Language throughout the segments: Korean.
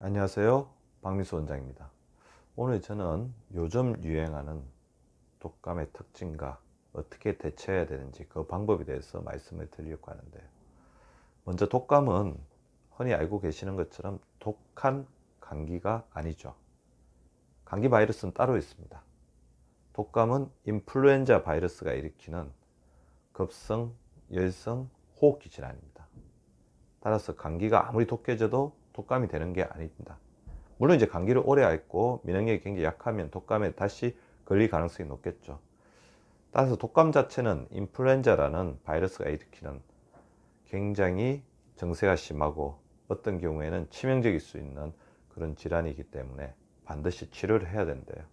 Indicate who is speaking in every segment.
Speaker 1: 안녕하세요. 박미수 원장입니다. 오늘 저는 요즘 유행하는 독감의 특징과 어떻게 대처해야 되는지 그 방법에 대해서 말씀을 드리려고 하는데요. 먼저 독감은 흔히 알고 계시는 것처럼 독한 감기가 아니죠. 감기 바이러스는 따로 있습니다. 독감은 인플루엔자 바이러스가 일으키는 급성, 열성, 호흡기 질환입니다. 따라서 감기가 아무리 독해져도 독감이 되는 게 아닙니다. 물론 이제 감기를 오래 앓고 면역력이 굉장히 약하면 독감에 다시 걸릴 가능성이 높겠죠. 따라서 독감 자체는 인플루엔자라는 바이러스가 일으키는 굉장히 증세가 심하고 어떤 경우에는 치명적일 수 있는 그런 질환이기 때문에 반드시 치료를 해야 된대요.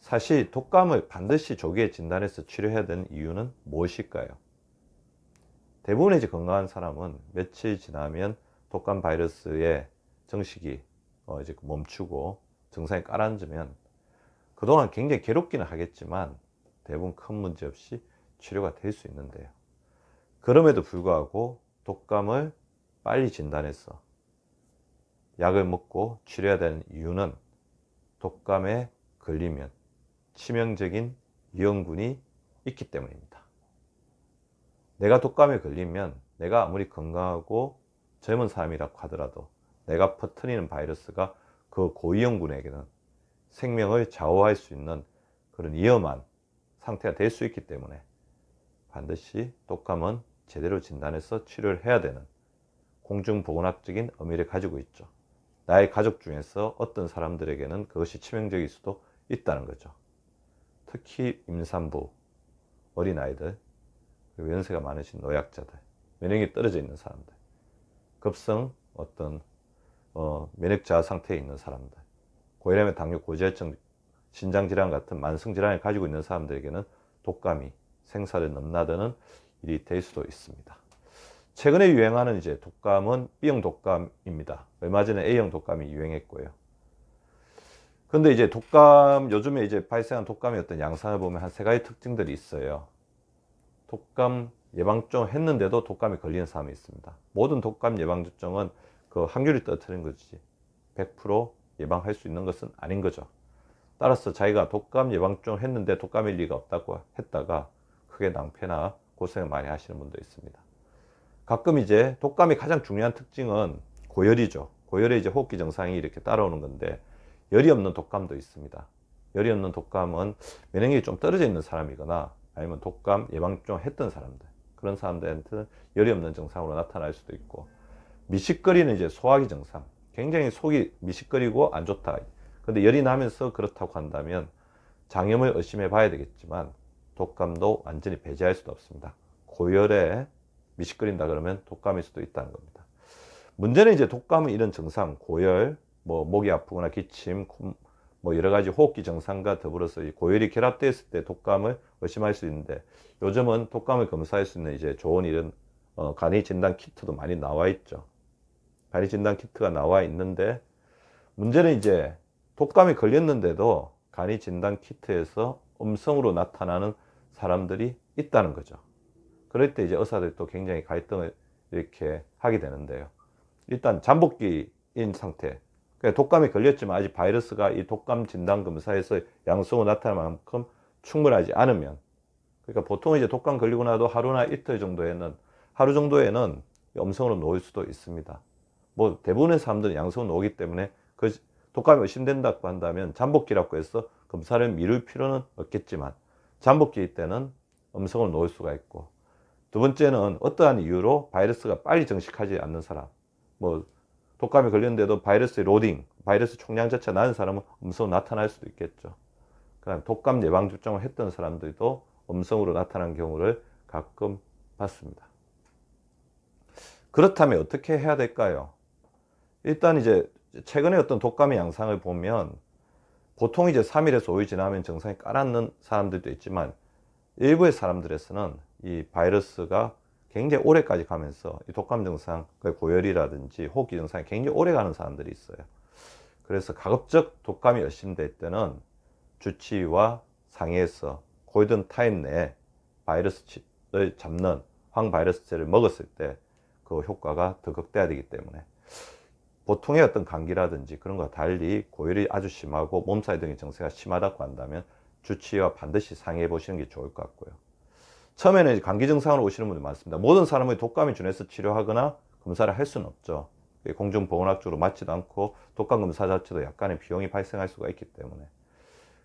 Speaker 1: 사실 독감을 반드시 조기에 진단해서 치료해야 되는 이유는 무엇일까요? 대부분의 이제 건강한 사람은 며칠 지나면 독감 바이러스의 정식이 이제 멈추고 증상이 가라앉으면 그동안 굉장히 괴롭기는 하겠지만 대부분 큰 문제 없이 치료가 될 수 있는데요. 그럼에도 불구하고 독감을 빨리 진단해서 약을 먹고 치료해야 되는 이유는 독감에 걸리면 치명적인 위험군이 있기 때문입니다. 내가 독감에 걸리면 내가 아무리 건강하고 젊은 사람이라고 하더라도 내가 퍼뜨리는 바이러스가 그 고위험군에게는 생명을 좌우할 수 있는 그런 위험한 상태가 될 수 있기 때문에 반드시 독감은 제대로 진단해서 치료를 해야 되는 공중보건학적인 의미를 가지고 있죠. 나의 가족 중에서 어떤 사람들에게는 그것이 치명적일 수도 있다는 거죠. 특히 임산부, 어린아이들, 그리고 연세가 많으신 노약자들, 면역력이 떨어져 있는 사람들, 급성 어떤 면역 저하 상태에 있는 사람들, 고혈압, 당뇨, 고지혈증, 신장질환 같은 만성질환을 가지고 있는 사람들에게는 독감이 생사를 넘나드는 일이 될 수도 있습니다. 최근에 유행하는 이제 독감은 B형 독감입니다. 얼마 전에 A형 독감이 유행했고요. 근데 이제 독감, 요즘에 이제 발생한 독감의 어떤 양상을 보면 한 세 가지 특징들이 있어요. 독감 예방접종 했는데도 독감에 걸리는 사람이 있습니다. 모든 독감 예방접종은 그 확률이 떨어뜨린 거지 100% 예방할 수 있는 것은 아닌 거죠. 따라서 자기가 독감 예방접종 했는데 독감일 리가 없다고 했다가 크게 낭패나 고생을 많이 하시는 분도 있습니다. 가끔 이제 독감의 가장 중요한 특징은 고열이죠. 고열에 이제 호흡기 증상이 이렇게 따라오는 건데 열이 없는 독감도 있습니다. 열이 없는 독감은 면역력이 좀 떨어져 있는 사람이거나 아니면 독감 예방접종 했던 사람들, 그런 사람들한테는 열이 없는 증상으로 나타날 수도 있고, 미식거리는 이제 소화기 증상, 굉장히 속이 미식거리고 안 좋다. 근데 열이 나면서 그렇다고 한다면 장염을 의심해 봐야 되겠지만 독감도 완전히 배제할 수도 없습니다. 고열에 미식거린다 그러면 독감일 수도 있다는 겁니다. 문제는 이제 독감은 이런 증상, 고열, 뭐 목이 아프거나 기침, 뭐 여러 가지 호흡기 증상과 더불어서 고열이 결합되었을 때 독감을 의심할 수 있는데, 요즘은 독감을 검사할 수 있는 이제 좋은 이런 간이 진단 키트도 많이 나와 있죠. 간이 진단 키트가 나와 있는데, 문제는 이제 독감에 걸렸는데도 간이 진단 키트에서 음성으로 나타나는 사람들이 있다는 거죠. 그럴 때 이제 의사들이 또 굉장히 갈등을 이렇게 하게 되는데요. 일단 잠복기인 상태, 그러니까 독감에 걸렸지만 아직 바이러스가 이 독감 진단 검사에서 양성으로 나타날 만큼 충분하지 않으면, 그러니까 보통 이제 독감 걸리고 나도 하루나 이틀 정도에는, 하루 정도에는 음성으로 놓을 수도 있습니다. 뭐 대부분의 사람들은 양성으로 놓기 때문에 그 독감이 의심된다고 한다면 잠복기라고 해서 검사를 미룰 필요는 없겠지만, 잠복기 때는 음성으로 놓을 수가 있고, 두 번째는 어떠한 이유로 바이러스가 빨리 정식하지 않는 사람, 뭐 독감에 걸렸는데도 바이러스의 로딩, 바이러스 총량 자체가 낮은 사람은 음성으로 나타날 수도 있겠죠. 그다음 독감 예방접종을 했던 사람들도 음성으로 나타난 경우를 가끔 봤습니다. 그렇다면 어떻게 해야 될까요? 일단 이제 최근에 어떤 독감의 양상을 보면 보통 이제 3일에서 5일 지나면 증상이 가라앉는 사람들도 있지만, 일부의 사람들에서는 이 바이러스가 굉장히 오래까지 가면서 이 독감 증상, 고열이라든지 호흡기 증상이 굉장히 오래 가는 사람들이 있어요. 그래서 가급적 독감이 의심될 때는 주치의와 상의해서 골든 타임 내에 바이러스를 잡는 항바이러스제를 먹었을 때 그 효과가 더 극대화되기 때문에, 보통의 어떤 감기라든지 그런 거와 달리 고열이 아주 심하고 몸살 등의 증세가 심하다고 한다면 주치의와 반드시 상의해 보시는 게 좋을 것 같고요. 처음에는 감기 증상으로 오시는 분들 많습니다. 모든 사람의 독감에 준해서 치료하거나 검사를 할 수는 없죠. 공중보건학적으로 맞지도 않고 독감 검사 자체도 약간의 비용이 발생할 수가 있기 때문에.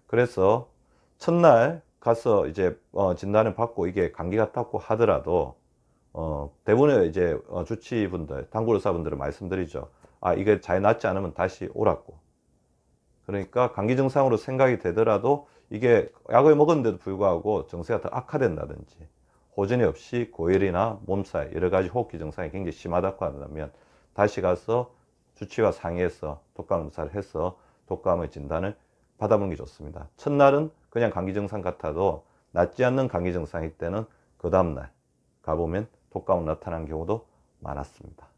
Speaker 1: 그래서 첫날 가서 이제 진단을 받고 이게 감기 같다고 하더라도 대부분의 이제 주치의분들, 당구의사분들은 말씀드리죠. 아, 이게 잘 낫지 않으면 다시 오라고. 그러니까 감기 증상으로 생각이 되더라도 이게 약을 먹었는데도 불구하고 증세가 더 악화된다든지 호전이 없이 고열이나 몸살, 여러 가지 호흡기 증상이 굉장히 심하다고 한다면 다시 가서 주치의와 상의해서 독감 검사를 해서 독감의 진단을 받아보는 게 좋습니다. 첫날은 그냥 감기 증상 같아도 낫지 않는 감기 증상일 때는 그 다음날 가보면 독감이 나타난 경우도 많았습니다.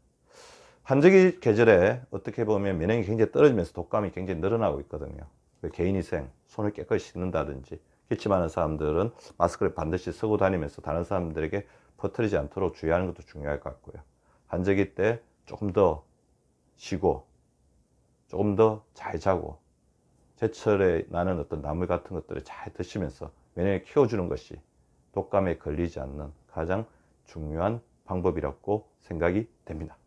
Speaker 1: 환절기 계절에 어떻게 보면 면역이 굉장히 떨어지면서 독감이 굉장히 늘어나고 있거든요. 개인위생, 손을 깨끗이 씻는다든지, 기침하는 사람들은 마스크를 반드시 쓰고 다니면서 다른 사람들에게 퍼뜨리지 않도록 주의하는 것도 중요할 것 같고요. 환절기 때 조금 더 쉬고 조금 더 잘 자고 제철에 나는 어떤 나물 같은 것들을 잘 드시면서 면역을 키워주는 것이 독감에 걸리지 않는 가장 중요한 방법이라고 생각이 됩니다.